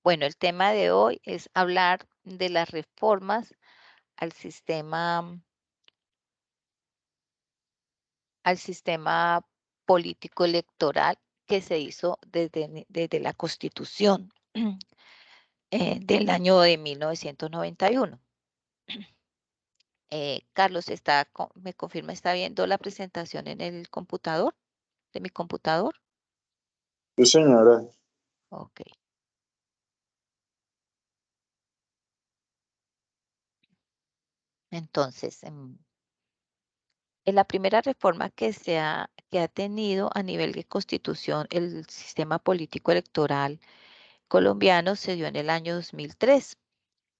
Bueno, el tema de hoy es hablar de las reformas al sistema político electoral que se hizo desde la Constitución del año de 1991. Carlos, ¿me confirma, está viendo la presentación en el computador, de mi computador? Sí, señora. Ok. Entonces, en la primera reforma que ha tenido a nivel de constitución el sistema político electoral colombiano se dio en el año 2003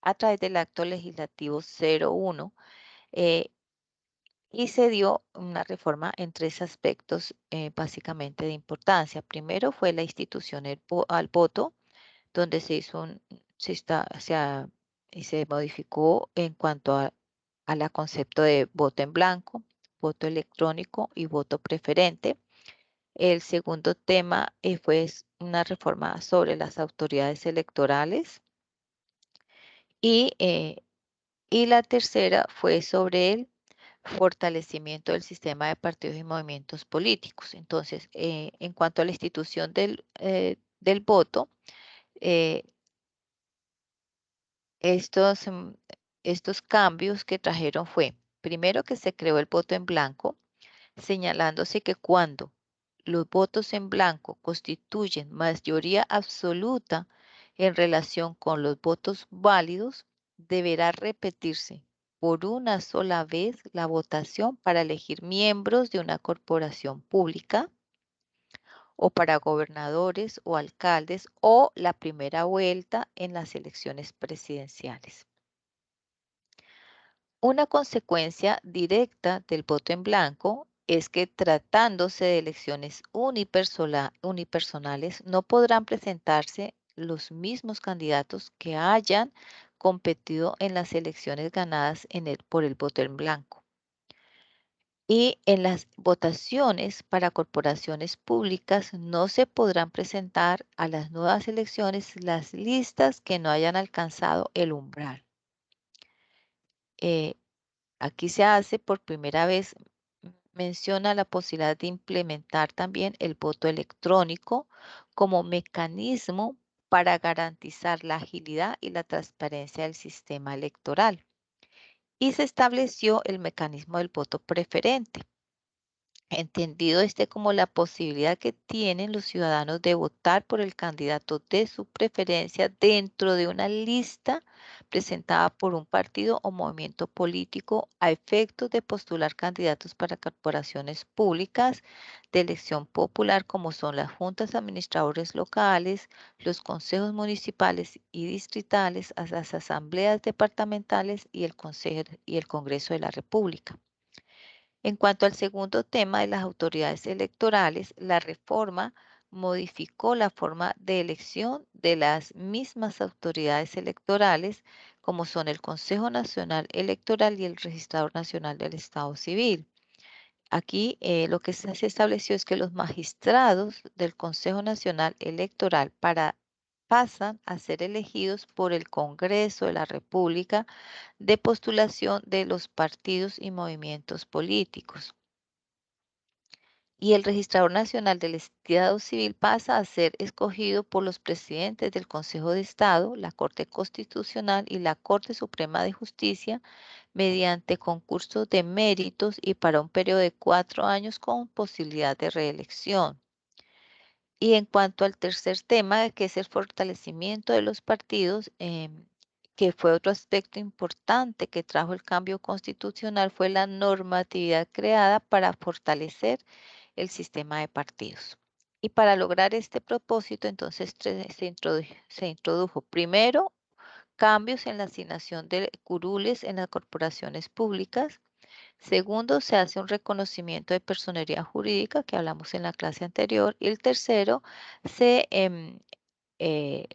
a través del acto legislativo 01, eh, y se dio una reforma en tres aspectos básicamente de importancia. Primero fue la institución al voto, donde se hizo se, está, se, ha- y se modificó en cuanto a la concepto de voto en blanco, voto electrónico y voto preferente. El segundo tema fue una reforma sobre las autoridades electorales y, eh, y la tercera fue sobre el fortalecimiento del sistema de partidos y movimientos políticos. Entonces, en cuanto a la institución del voto, eh, estos, estos cambios que trajeron fue, primero, que se creó el voto en blanco, señalándose que cuando los votos en blanco constituyen mayoría absoluta en relación con los votos válidos, deberá repetirse por una sola vez la votación para elegir miembros de una corporación pública o para gobernadores o alcaldes o la primera vuelta en las elecciones presidenciales. Una consecuencia directa del voto en blanco es que, tratándose de elecciones unipersonales, no podrán presentarse los mismos candidatos que hayan competido en las elecciones ganadas por el voto en blanco. Y en las votaciones para corporaciones públicas no se podrán presentar a las nuevas elecciones las listas que no hayan alcanzado el umbral. Eh, Aquí se hace por primera vez, menciona la posibilidad de implementar también el voto electrónico como mecanismo para garantizar la agilidad y la transparencia del sistema electoral. Y se estableció el mecanismo del voto preferente, entendido como la posibilidad que tienen los ciudadanos de votar por el candidato de su preferencia dentro de una lista presentada por un partido o movimiento político a efectos de postular candidatos para corporaciones públicas de elección popular, como son las juntas administradores locales, los consejos municipales y distritales, a las asambleas departamentales y el Congreso de la República. En cuanto al segundo tema de las autoridades electorales, la reforma modificó la forma de elección de las mismas autoridades electorales, como son el Consejo Nacional Electoral y el Registrador Nacional del Estado Civil. Aquí lo que se estableció es que los magistrados del Consejo Nacional Electoral pasan a ser elegidos por el Congreso de la República de postulación de los partidos y movimientos políticos. Y el registrador nacional del Estado Civil pasa a ser escogido por los presidentes del Consejo de Estado, la Corte Constitucional y la Corte Suprema de Justicia mediante concurso de méritos y para un periodo de 4 años con posibilidad de reelección. Y en cuanto al tercer tema, que es el fortalecimiento de los partidos, que fue otro aspecto importante que trajo el cambio constitucional, fue la normatividad creada para fortalecer el sistema de partidos. Y para lograr este propósito, entonces se introdujo primero cambios en la asignación de curules en las corporaciones públicas. Segundo, se hace un reconocimiento de personería jurídica, que hablamos en la clase anterior. Y el tercero, se eh,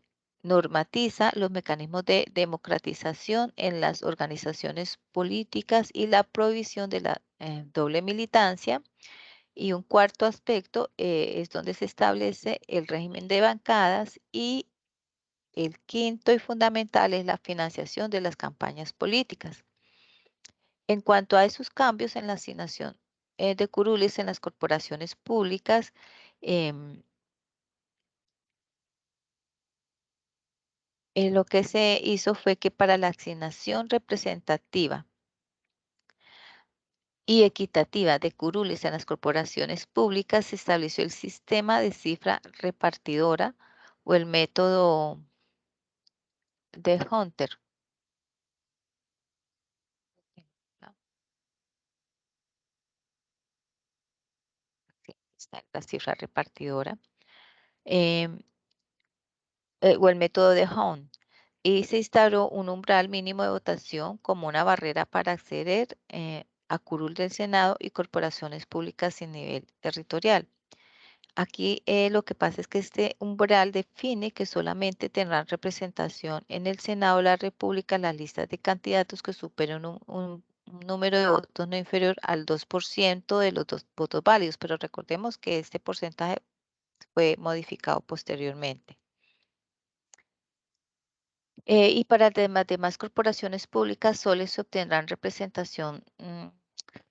normatiza los mecanismos de democratización en las organizaciones políticas y la prohibición de la doble militancia. Y un cuarto aspecto es donde se establece el régimen de bancadas y El quinto y fundamental es la financiación de las campañas políticas. En cuanto a esos cambios en la asignación de curules en las corporaciones públicas, em, lo que se hizo fue que para la asignación representativa y equitativa de curules en las corporaciones públicas se estableció el sistema de cifra repartidora o el método de Hunter. ¿No? Sí, está la cifra repartidora. em, o el método de Hunt. Y se instauró un umbral mínimo de votación como una barrera para acceder a curul del Senado y corporaciones públicas sin nivel territorial. Aquí lo que pasa es que este umbral define que solamente tendrán representación en el Senado de la República las listas de candidatos que superen un número de votos no inferior al 2% de los votos válidos, pero recordemos que este porcentaje fue modificado posteriormente. Y para demás corporaciones públicas solo se obtendrán representación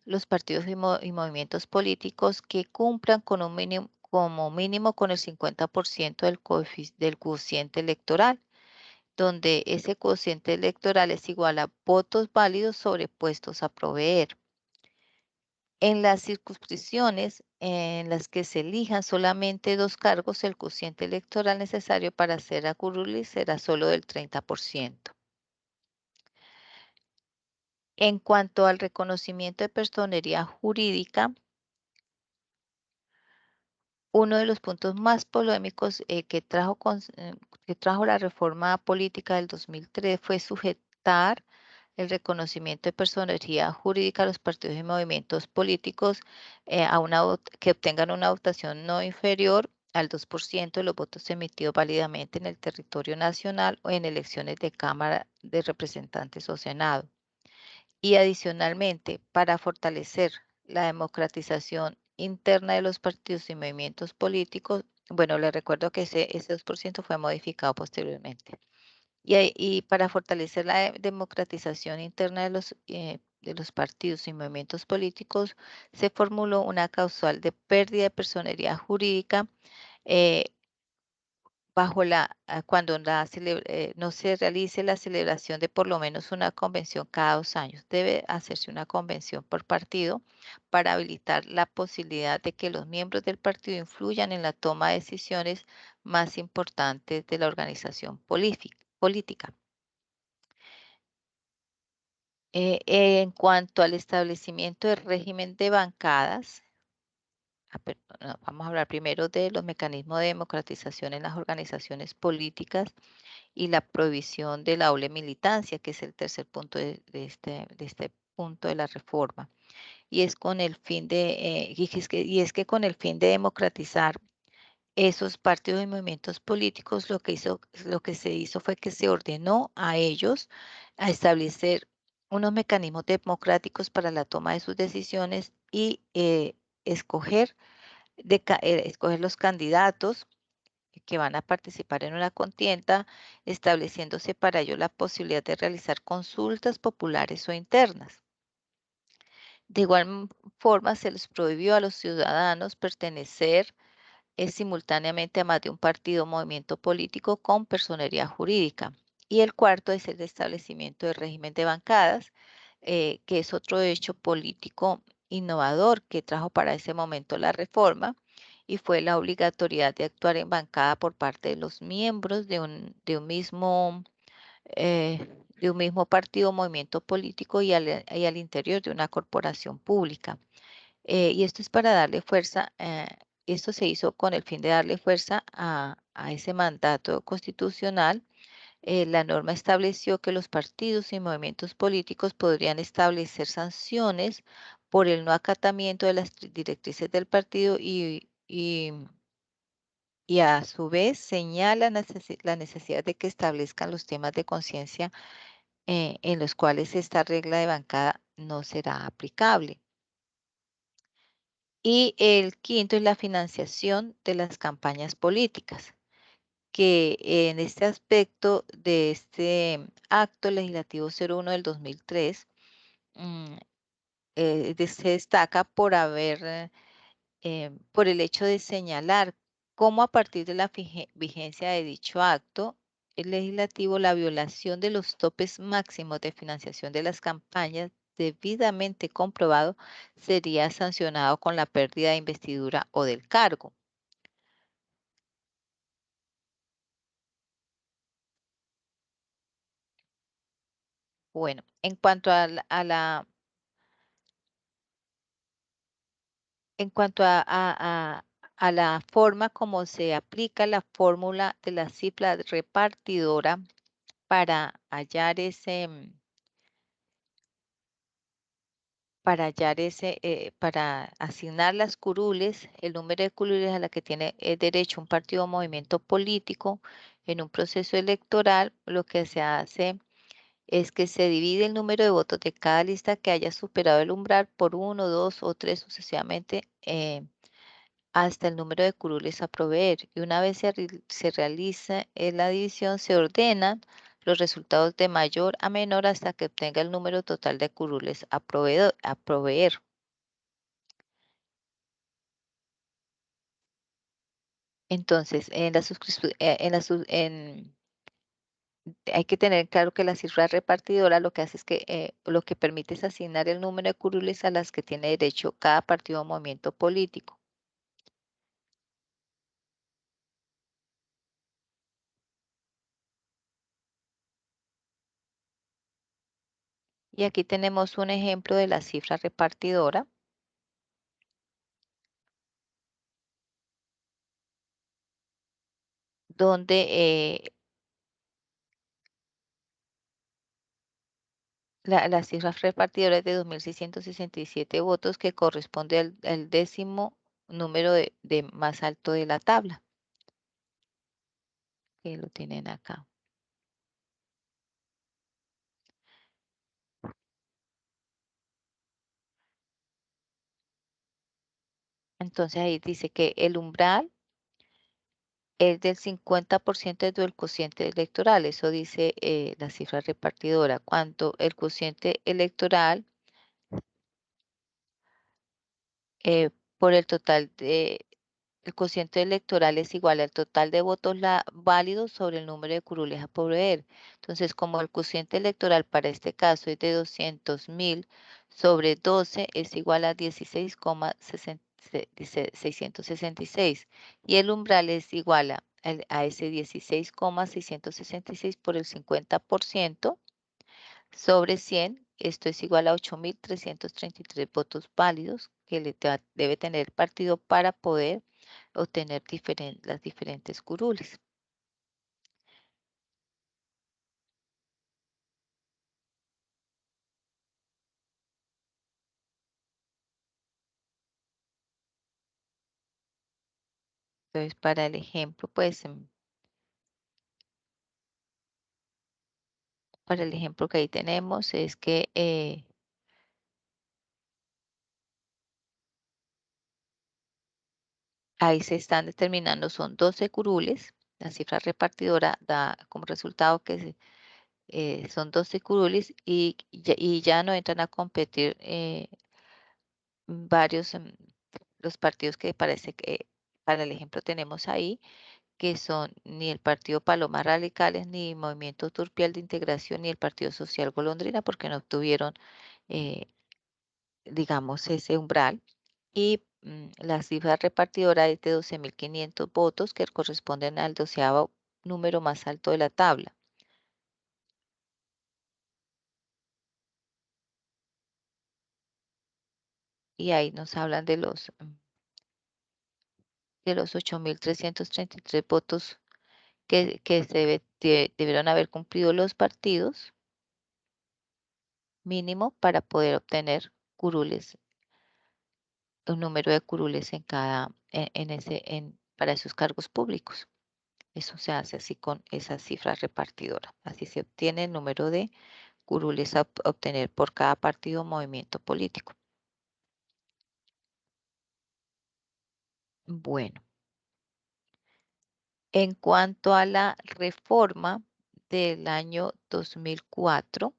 los partidos y movimientos políticos que cumplan con un mínimo, como mínimo con el 50% del cociente electoral, donde ese cociente electoral es igual a votos válidos sobre puestos a proveer. En las circunscripciones en las que se elijan solamente 2 cargos, el cociente electoral necesario para ser a curul será solo del 30%. En cuanto al reconocimiento de personería jurídica, uno de los puntos más polémicos que trajo la reforma política del 2003 fue sujetar el reconocimiento de personería jurídica a los partidos y movimientos políticos que obtengan una votación no inferior al 2% de los votos emitidos válidamente en el territorio nacional o en elecciones de Cámara de Representantes o Senado. Y adicionalmente, para fortalecer la democratización interna de los partidos y movimientos políticos, bueno, les recuerdo que ese 2% fue modificado posteriormente. Y para fortalecer la democratización interna de los partidos y movimientos políticos, se formuló una causal de pérdida de personería jurídica eh, cuando no se realice la celebración de por lo menos una convención cada 2 años. Debe hacerse una convención por partido para habilitar la posibilidad de que los miembros del partido influyan en la toma de decisiones más importantes de la organización política. En cuanto al establecimiento del régimen de bancadas, no, vamos a hablar primero de los mecanismos de democratización en las organizaciones políticas y la prohibición de la doble militancia, que es el tercer punto de este punto de la reforma. Y es con el fin y es que con el fin de democratizar esos partidos y movimientos políticos, lo que se hizo fue que se ordenó a ellos a establecer unos mecanismos democráticos para la toma de sus decisiones y escoger, escoger los candidatos que van a participar en una contienda, estableciéndose para ello la posibilidad de realizar consultas populares o internas. De igual forma, se les prohibió a los ciudadanos pertenecer simultáneamente a más de un partido o movimiento político con personería jurídica. Y el cuarto es el establecimiento del régimen de bancadas, que es otro hecho político innovador que trajo para ese momento la reforma y fue la obligatoriedad de actuar en bancada por parte de los miembros de un mismo partido o movimiento político y al interior de una corporación pública. Y esto es para darle fuerza, esto se hizo con el fin de darle fuerza a ese mandato constitucional. La norma estableció que los partidos y movimientos políticos podrían establecer sanciones por el no acatamiento de las directrices del partido y a su vez señala la necesidad de que establezcan los temas de conciencia en los cuales esta regla de bancada no será aplicable. Y el quinto es la financiación de las campañas políticas. que en este aspecto de este acto legislativo 01 del 2003, mm, se destaca por por el hecho de señalar cómo a partir de la vigencia de dicho acto el legislativo, la violación de los topes máximos de financiación de las campañas debidamente comprobado sería sancionado con la pérdida de investidura o del cargo. Bueno, en cuanto a la forma como se aplica la fórmula de la cifra repartidora para hallar para asignar las curules, el número de curules a la que tiene derecho un partido o movimiento político en un proceso electoral, lo que se hace es que se divide el número de votos de cada lista que haya superado el umbral por uno, dos o tres sucesivamente, hasta el número de curules a proveer. Y una vez se realiza la división, se ordenan los resultados de mayor a menor hasta que obtenga el número total de curules a proveer. Entonces, en la suscripción, hay que tener claro que la cifra repartidora lo que hace es que lo que permite es asignar el número de curules a las que tiene derecho cada partido o movimiento político. Y aquí tenemos un ejemplo de la cifra repartidora, donde la cifra repartidora es de 2.667 votos, que corresponde al décimo número de más alto de la tabla, que lo tienen acá. Entonces ahí dice que el umbral es del 50% del cociente electoral, eso dice la cifra repartidora. Cuando el cociente electoral eh, por el cociente electoral es igual al total de votos válidos sobre el número de curules a proveer. Entonces, como el cociente electoral para este caso es de 200.000 sobre 12 es igual a 16,666 y el umbral es igual a ese 16,666 por el 50% sobre 100, esto es igual a 8.333 votos válidos que debe tener el partido para poder obtener las diferentes curules. Entonces, para el ejemplo, pues, para el ejemplo que ahí tenemos es que ahí se están determinando, son 12 curules, la cifra repartidora da como resultado que son 12 curules y ya no entran a competir varios, los partidos que parece que para el ejemplo tenemos ahí, que son ni el Partido Palomas Radicales, ni Movimiento Turpial de Integración, ni el Partido Social Golondrina, porque no obtuvieron, eh, digamos, ese umbral. Y la cifra repartidora es de 12.500 votos, que corresponden al 12º número más alto de la tabla. Y ahí nos hablan de los 8.333 votos que debieron haber cumplido los partidos mínimo para poder obtener curules, un número de curules en para esos cargos públicos. Eso se hace así con esa cifra repartidora. Así se obtiene el número de curules a obtener por cada partido o movimiento político. Bueno, En cuanto a la reforma del año 2004,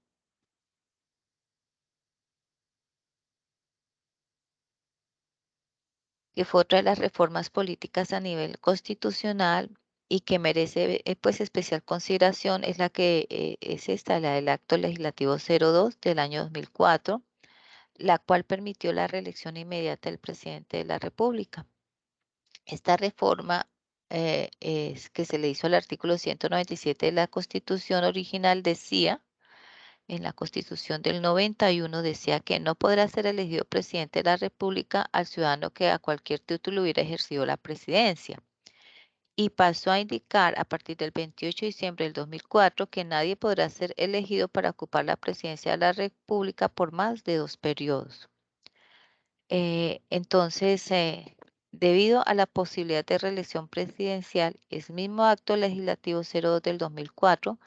que fue otra de las reformas políticas a nivel constitucional y que merece pues especial consideración, es la que es esta, la del Acto Legislativo 02 del año 2004, la cual permitió la reelección inmediata del presidente de la República. Esta reforma es que se le hizo al artículo 197 de la Constitución original decía, en la Constitución del 91 decía que no podrá ser elegido presidente de la República al ciudadano que a cualquier título hubiera ejercido la presidencia. Y pasó a indicar a partir del 28 de diciembre del 2004 que nadie podrá ser elegido para ocupar la presidencia de la República por más de 2 periodos. Entonces, debido a la posibilidad de reelección presidencial, el mismo acto legislativo 02 del 2004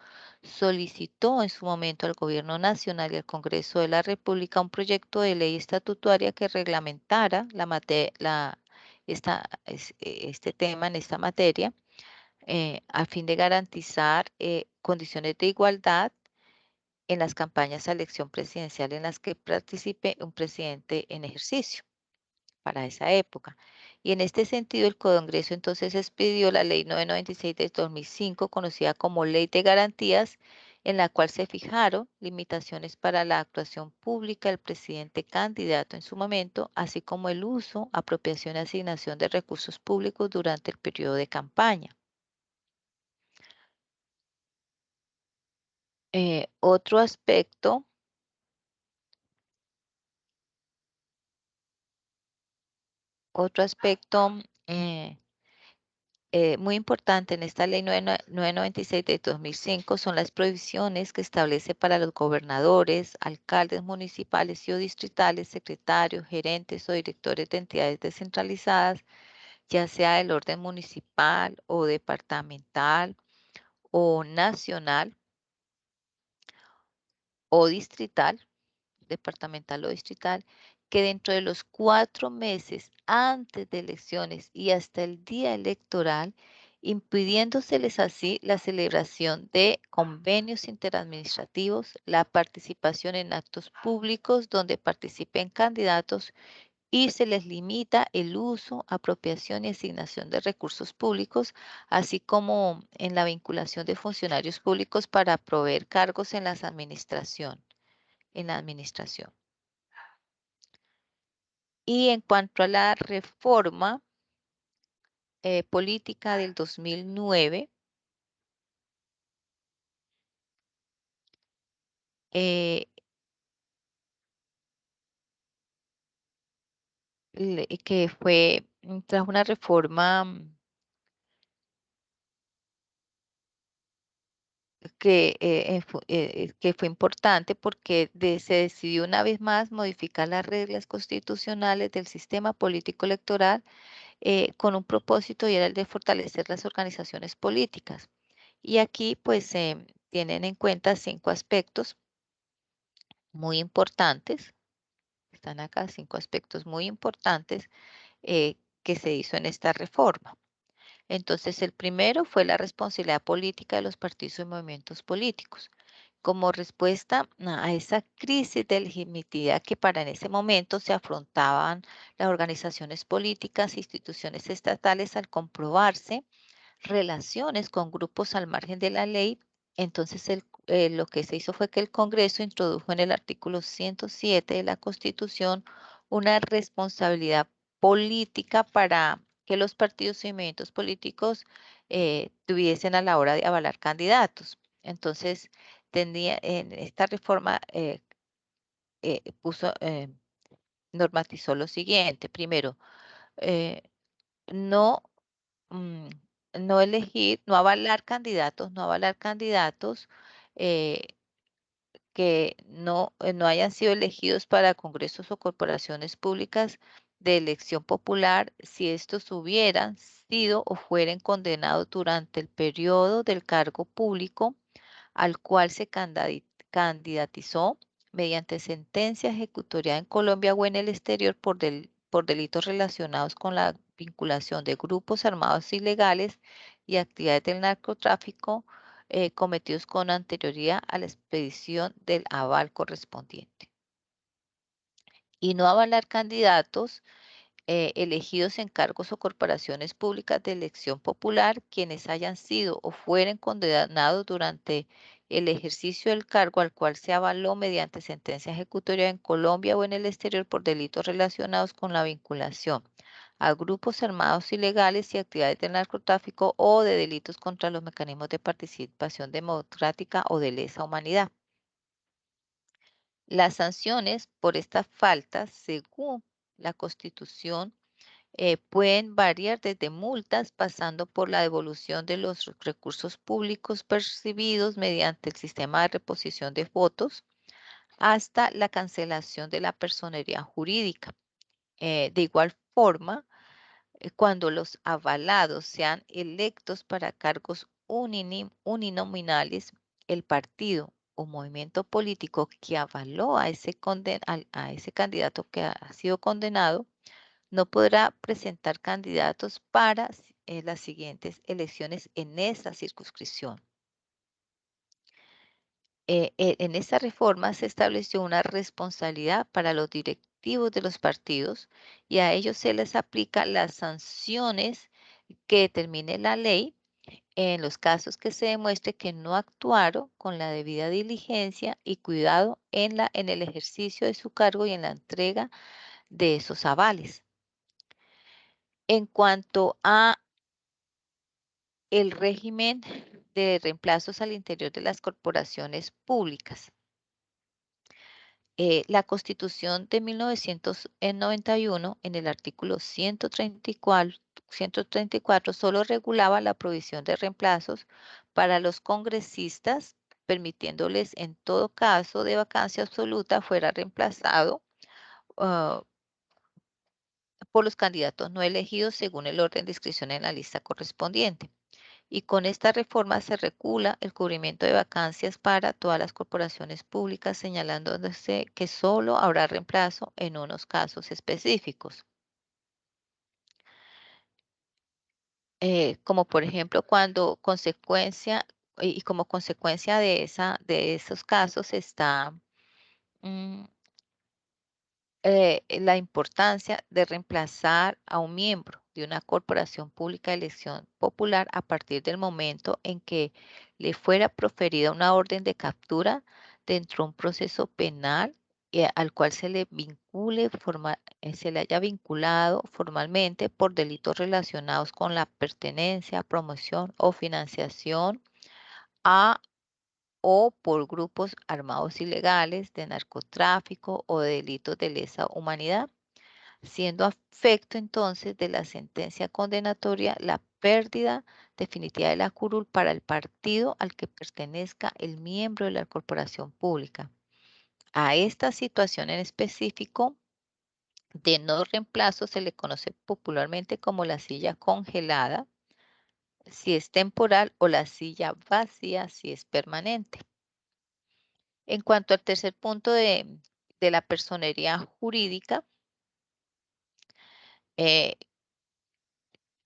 solicitó en su momento al Gobierno Nacional y al Congreso de la República un proyecto de ley estatutaria que reglamentara este tema en esta materia, a fin de garantizar condiciones de igualdad en las campañas a elección presidencial en las que participe un presidente en ejercicio para esa época. Y en este sentido, el Congreso entonces expidió la Ley 996 de 2005, conocida como Ley de Garantías, en la cual se fijaron limitaciones para la actuación pública del presidente candidato en su momento, así como el uso, apropiación y asignación de recursos públicos durante el periodo de campaña. Otro aspecto, otro aspecto eh, muy importante en esta ley 996 de 2005 son las provisiones que establece para los gobernadores, alcaldes municipales y o distritales, secretarios, gerentes o directores de entidades descentralizadas, ya sea del orden municipal o departamental o nacional o distrital, departamental o distrital, que dentro de los 4 meses antes de elecciones y hasta el día electoral, impidiéndoseles así la celebración de convenios interadministrativos, la participación en actos públicos donde participen candidatos y se les limita el uso, apropiación y asignación de recursos públicos, así como en la vinculación de funcionarios públicos para proveer cargos en la administración. Y en cuanto a la reforma política del 2009, eh, que fue, trajo una reforma que fue importante porque se decidió una vez más modificar las reglas constitucionales del sistema político electoral con un propósito y era el de fortalecer las organizaciones políticas. Y aquí pues se tienen en cuenta 5 aspectos muy importantes. Están acá 5 aspectos muy importantes que se hizo en esta reforma. Entonces, el primero fue la responsabilidad política de los partidos y movimientos políticos. Como respuesta a esa crisis de legitimidad que para en ese momento se afrontaban las organizaciones políticas e instituciones estatales al comprobarse relaciones con grupos al margen de la ley, entonces lo que se hizo fue que el Congreso introdujo en el artículo 107 de la Constitución una responsabilidad política para que los partidos y movimientos políticos tuviesen a la hora de avalar candidatos. Entonces, en esta reforma normatizó lo siguiente. Primero, eh, no mm, no avalar candidatos eh, que no hayan sido elegidos para congresos o corporaciones públicas de elección popular si estos hubieran sido o fueren condenados durante el periodo del cargo público al cual se candidatizó mediante sentencia ejecutoria en Colombia o en el exterior por delitos relacionados con la vinculación de grupos armados ilegales y actividades del narcotráfico cometidos con anterioridad a la expedición del aval correspondiente. Y no avalar candidatos elegidos en cargos o corporaciones públicas de elección popular, quienes hayan sido o fueren condenados durante el ejercicio del cargo al cual se avaló mediante sentencia ejecutoria en Colombia o en el exterior por delitos relacionados con la vinculación a grupos armados ilegales y actividades del narcotráfico o de delitos contra los mecanismos de participación democrática o de lesa humanidad. Las sanciones por estas faltas, según la Constitución, pueden variar desde multas, pasando por la devolución de los recursos públicos percibidos mediante el sistema de reposición de votos, hasta la cancelación de la personería jurídica. De igual forma, cuando los avalados sean electos para cargos uninominales, el partido o movimiento político que avaló a a ese candidato que ha sido condenado no podrá presentar candidatos para las siguientes elecciones en esa circunscripción. En esta reforma se estableció una responsabilidad para los directivos de los partidos y a ellos se les aplica las sanciones que determine la ley en los casos que se demuestre que no actuaron con la debida diligencia y cuidado en el ejercicio de su cargo y en la entrega de esos avales. En cuanto a el régimen de reemplazos al interior de las corporaciones públicas. La Constitución de 1991, en el artículo 134, solo regulaba la provisión de reemplazos para los congresistas, permitiéndoles en todo caso de vacancia absoluta fuera reemplazado ah, por los candidatos no elegidos según el orden de inscripción en la lista correspondiente. Y con esta reforma se regula el cubrimiento de vacancias para todas las corporaciones públicas, señalándose que solo habrá reemplazo en unos casos específicos, como por ejemplo cuando consecuencia y como consecuencia de esos casos está mm, la importancia de reemplazar a un miembro de una corporación pública de elección popular a partir del momento en que le fuera proferida una orden de captura dentro de un proceso penal al cual se le haya vinculado formalmente por delitos relacionados con la pertenencia, promoción o financiación a o por grupos armados ilegales de narcotráfico o de delitos de lesa humanidad, siendo afecto entonces de la sentencia condenatoria la pérdida definitiva de la curul para el partido al que pertenezca el miembro de la corporación pública. A esta situación en específico de no reemplazo se le conoce popularmente como la silla congelada, si es temporal, o la silla vacía, si es permanente. En cuanto al tercer punto de la personería jurídica,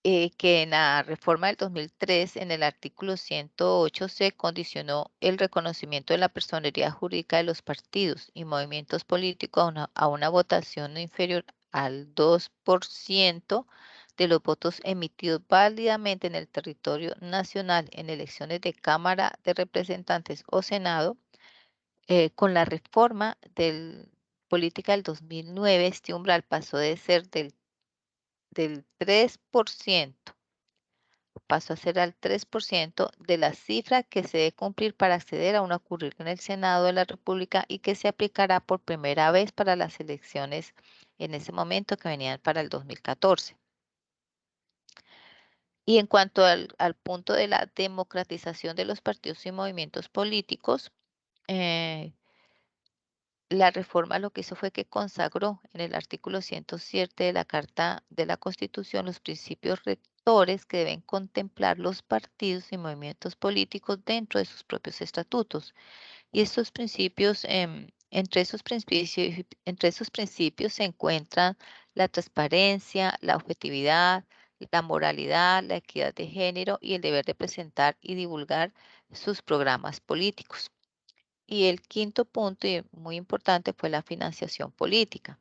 eh, que en la reforma del 2003, en el artículo 108, se condicionó el reconocimiento de la personería jurídica de los partidos y movimientos políticos a una votación no inferior al 2% de los votos emitidos válidamente en el territorio nacional en elecciones de Cámara de Representantes o Senado. Con la reforma del política del 2009, este umbral pasó de ser del 3%, pasó a ser al 3% de la cifra que se debe cumplir para acceder a una curul en el Senado de la República y que se aplicará por primera vez para las elecciones en ese momento que venían para el 2014. Y en cuanto al punto de la democratización de los partidos y movimientos políticos, eh, la reforma lo que hizo fue que consagró en el artículo 107 de la Carta de la Constitución los principios rectores que deben contemplar los partidos y movimientos políticos dentro de sus propios estatutos. Y estos principios, entre esos principios se encuentran la transparencia, la objetividad, la moralidad, la equidad de género y el deber de presentar y divulgar sus programas políticos. Y el quinto punto, y muy importante, fue la financiación política.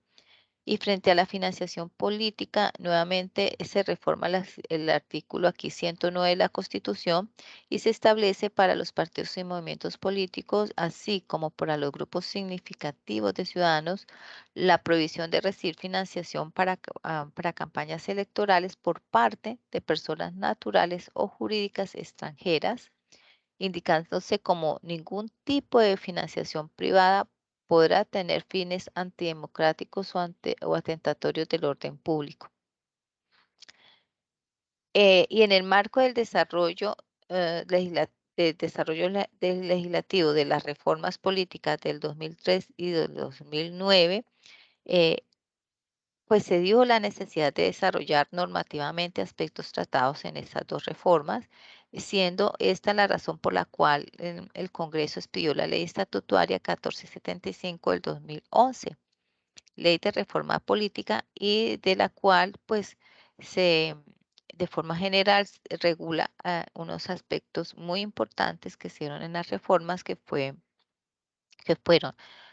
Y frente a la financiación política, nuevamente se reforma el artículo aquí 109 de la Constitución y se establece para los partidos y movimientos políticos, así como para los grupos significativos de ciudadanos, la prohibición de recibir financiación para campañas electorales por parte de personas naturales o jurídicas extranjeras, indicándose como ningún tipo de financiación privada podrá tener fines antidemocráticos o atentatorios del orden público. Y en el marco del desarrollo, del legislativo de las reformas políticas del 2003 y del 2009, eh, pues se dio la necesidad de desarrollar normativamente aspectos tratados en estas dos reformas, siendo esta la razón por la cual el Congreso expidió la Ley Estatutaria 1475 del 2011, Ley de Reforma Política, y de la cual pues se de forma general regula unos aspectos muy importantes que se dieron en las reformas, que fueron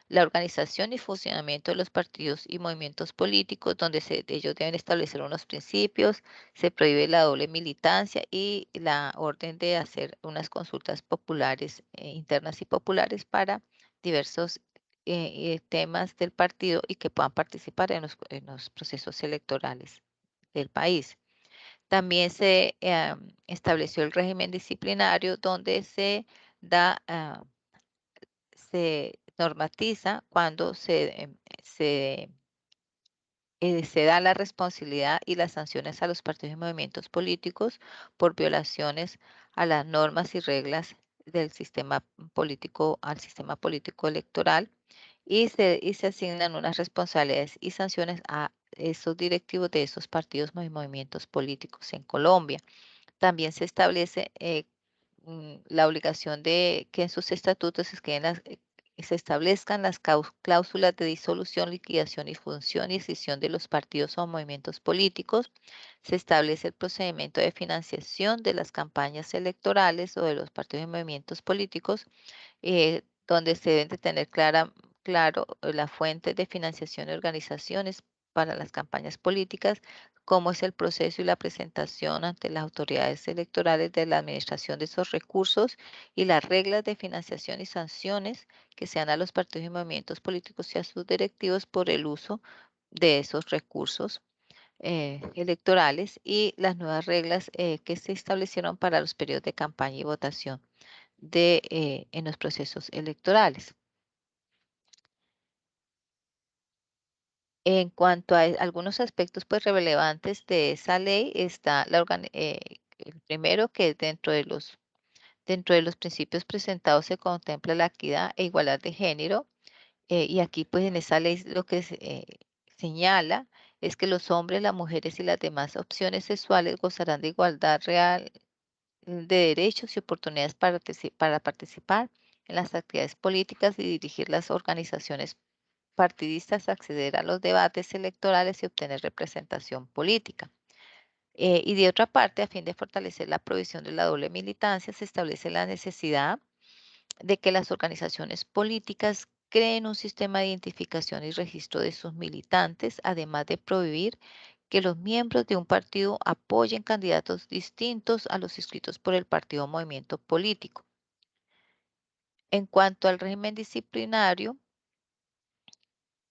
la organización y funcionamiento de los partidos y movimientos políticos, donde ellos deben establecer unos principios, se prohíbe la doble militancia y la orden de hacer unas consultas populares, internas y populares para diversos temas del partido y que puedan participar en los procesos electorales del país. También se estableció el régimen disciplinario donde se normatiza cuando se da la responsabilidad y las sanciones a los partidos y movimientos políticos por violaciones a las normas y reglas del sistema político, al sistema político electoral, y se asignan unas responsabilidades y sanciones a esos directivos de esos partidos y movimientos políticos en Colombia. También se establece la obligación de que en sus estatutos se establezcan las cláusulas de disolución, liquidación y función y escisión de los partidos o movimientos políticos. Se establece el procedimiento de financiación de las campañas electorales o de los partidos y movimientos políticos, donde se deben de tener claro la fuente de financiación y organizaciones para las campañas políticas, cómo es el proceso y la presentación ante las autoridades electorales de la administración de esos recursos y las reglas de financiación y sanciones que se dan a los partidos y movimientos políticos y a sus directivos por el uso de esos recursos electorales, y las nuevas reglas que se establecieron para los periodos de campaña y votación en los procesos electorales. En cuanto a algunos aspectos pues relevantes de esa ley, está el primero, que dentro de los principios presentados se contempla la equidad e igualdad de género, y aquí pues en esa ley lo que señala es que los hombres, las mujeres y las demás opciones sexuales gozarán de igualdad real de derechos y oportunidades para participar en las actividades políticas y dirigir las organizaciones partidistas, acceder a los debates electorales y obtener representación política. Y de otra parte, a fin de fortalecer la provisión de la doble militancia, se establece la necesidad de que las organizaciones políticas creen un sistema de identificación y registro de sus militantes, además de prohibir que los miembros de un partido apoyen candidatos distintos a los inscritos por el partido o movimiento político. En cuanto al régimen disciplinario,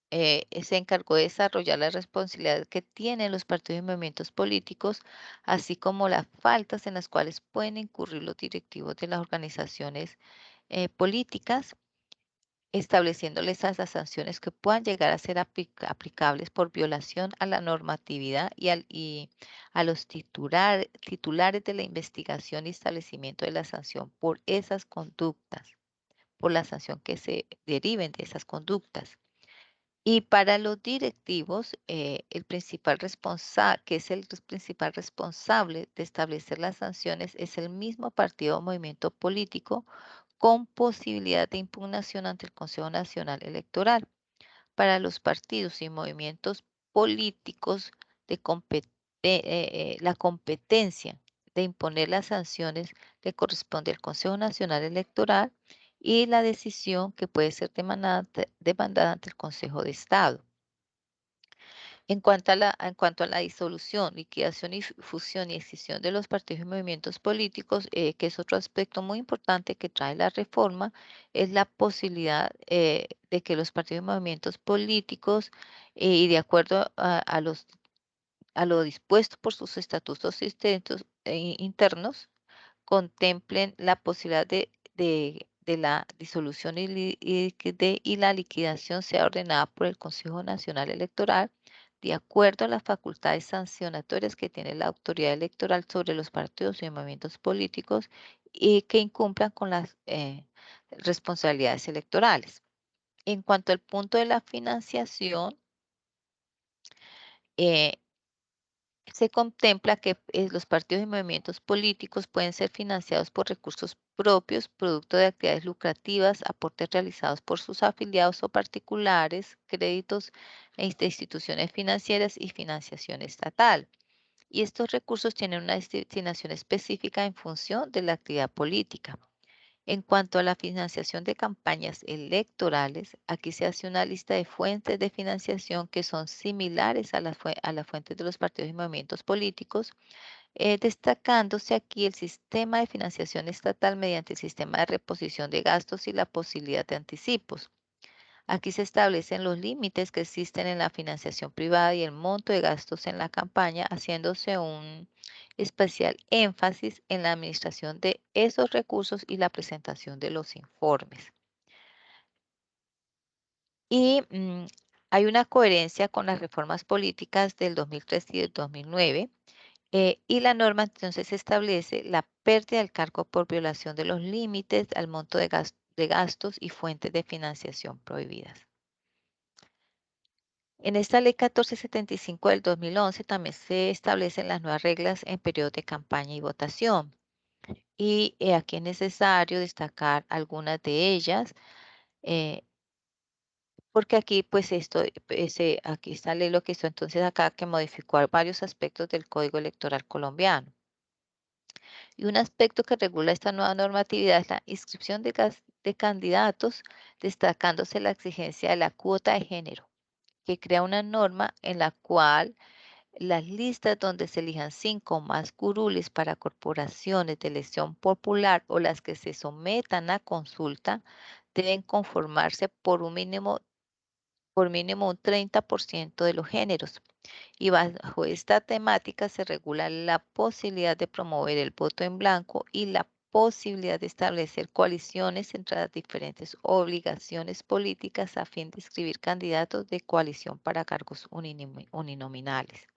se encargó de desarrollar la responsabilidad que tienen los partidos y movimientos políticos, así como las faltas en las cuales pueden incurrir los directivos de las organizaciones políticas, estableciéndoles las sanciones que puedan llegar a ser aplicables por violación a la normatividad y a los titulares de la investigación y establecimiento de la sanción por esas conductas, por la sanción que se deriven de esas conductas. Y para los directivos, el principal que es el principal responsable de establecer las sanciones, es el mismo partido o movimiento político, con posibilidad de impugnación ante el Consejo Nacional Electoral. Para los partidos y movimientos políticos de la competencia de imponer las sanciones le corresponde al Consejo Nacional Electoral y la decisión que puede ser demandada ante el Consejo de Estado. En cuanto a la disolución, liquidación y fusión y escisión de los partidos y movimientos políticos, que es otro aspecto muy importante que trae la reforma, es la posibilidad de que los partidos y movimientos políticos, y de acuerdo a lo dispuesto por sus estatutos internos, contemplen la posibilidad de la disolución y la liquidación sea ordenada por el Consejo Nacional Electoral de acuerdo a las facultades sancionatorias que tiene la autoridad electoral sobre los partidos y movimientos políticos y que incumplan con las responsabilidades electorales. En cuanto al punto de la financiación, eh, se contempla que los partidos y movimientos políticos pueden ser financiados por recursos propios, producto de actividades lucrativas, aportes realizados por sus afiliados o particulares, créditos de instituciones financieras y financiación estatal. Y estos recursos tienen una destinación específica en función de la actividad política. En cuanto a la financiación de campañas electorales, aquí se hace una lista de fuentes de financiación que son similares a las fuentes de los partidos y movimientos políticos, destacándose aquí el sistema de financiación estatal mediante el sistema de reposición de gastos y la posibilidad de anticipos. Aquí se establecen los límites que existen en la financiación privada y el monto de gastos en la campaña, haciéndose un especial énfasis en la administración de esos recursos y la presentación de los informes. Y hay una coherencia con las reformas políticas del 2003 y del 2009, y la norma entonces establece la pérdida del cargo por violación de los límites al monto de gastos y fuentes de financiación prohibidas. En esta ley 1475 del 2011 también se establecen las nuevas reglas en periodo de campaña y votación. Y aquí es necesario destacar algunas de ellas, eh, porque aquí pues aquí está ley lo que hizo entonces acá que modificó varios aspectos del Código Electoral colombiano. Y un aspecto que regula esta nueva normatividad es la inscripción de candidatos, destacándose la exigencia de la cuota de género, que crea una norma en la cual las listas donde se elijan 5 o más curules para corporaciones de elección popular o las que se sometan a consulta deben conformarse por mínimo un 30% de los géneros. Y bajo esta temática se regula la posibilidad de promover el voto en blanco y la posibilidad de establecer coaliciones entre las diferentes obligaciones políticas a fin de inscribir candidatos de coalición para cargos uninominales.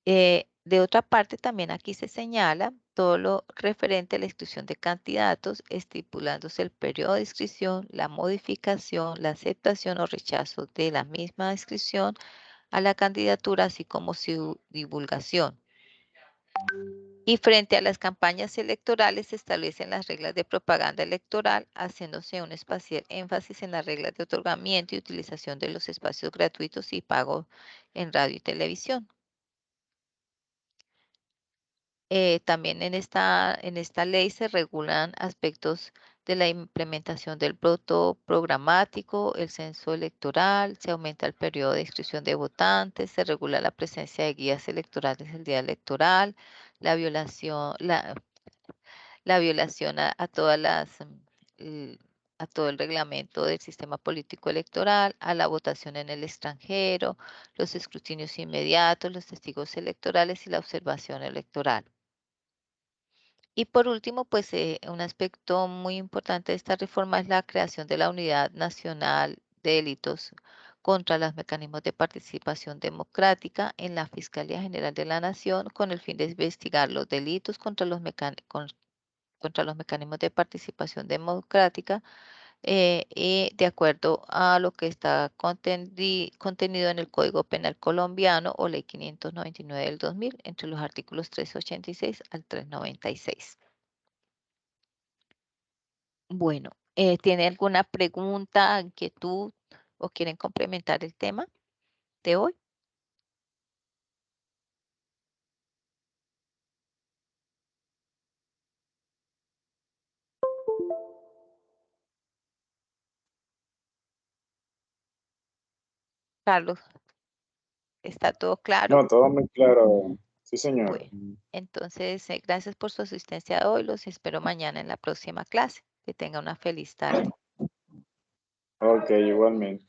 De otra parte, también aquí se señala todo lo referente a la inscripción de candidatos, estipulándose el periodo de inscripción, la modificación, la aceptación o rechazo de la misma inscripción a la candidatura, así como su divulgación. Y frente a las campañas electorales se establecen las reglas de propaganda electoral, haciéndose un espacial énfasis en las reglas de otorgamiento y utilización de los espacios gratuitos y pago en radio y televisión. También en esta ley se regulan aspectos de la implementación del voto programático, el censo electoral, se aumenta el periodo de inscripción de votantes, se regula la presencia de guías electorales el día electoral, la violación, la violación a todas a todo el reglamento del sistema político electoral, a la votación en el extranjero, los escrutinios inmediatos, los testigos electorales y la observación electoral. Y por último, pues un aspecto muy importante de esta reforma es la creación de la Unidad Nacional de Delitos contra los Mecanismos de Participación Democrática en la Fiscalía General de la Nación con el fin de investigar los delitos contra los mecanismos de participación democrática, y de acuerdo a lo que está contenido en el Código Penal colombiano o Ley 599 del 2000, entre los artículos 386 al 396. Bueno, ¿tiene alguna pregunta, inquietud o quieren complementar el tema de hoy? Carlos, ¿está todo claro? No, todo muy claro. Sí, señora. Bueno, entonces, gracias por su asistencia de hoy. Los espero mañana en la próxima clase. Que tenga una feliz tarde. Ok, igualmente.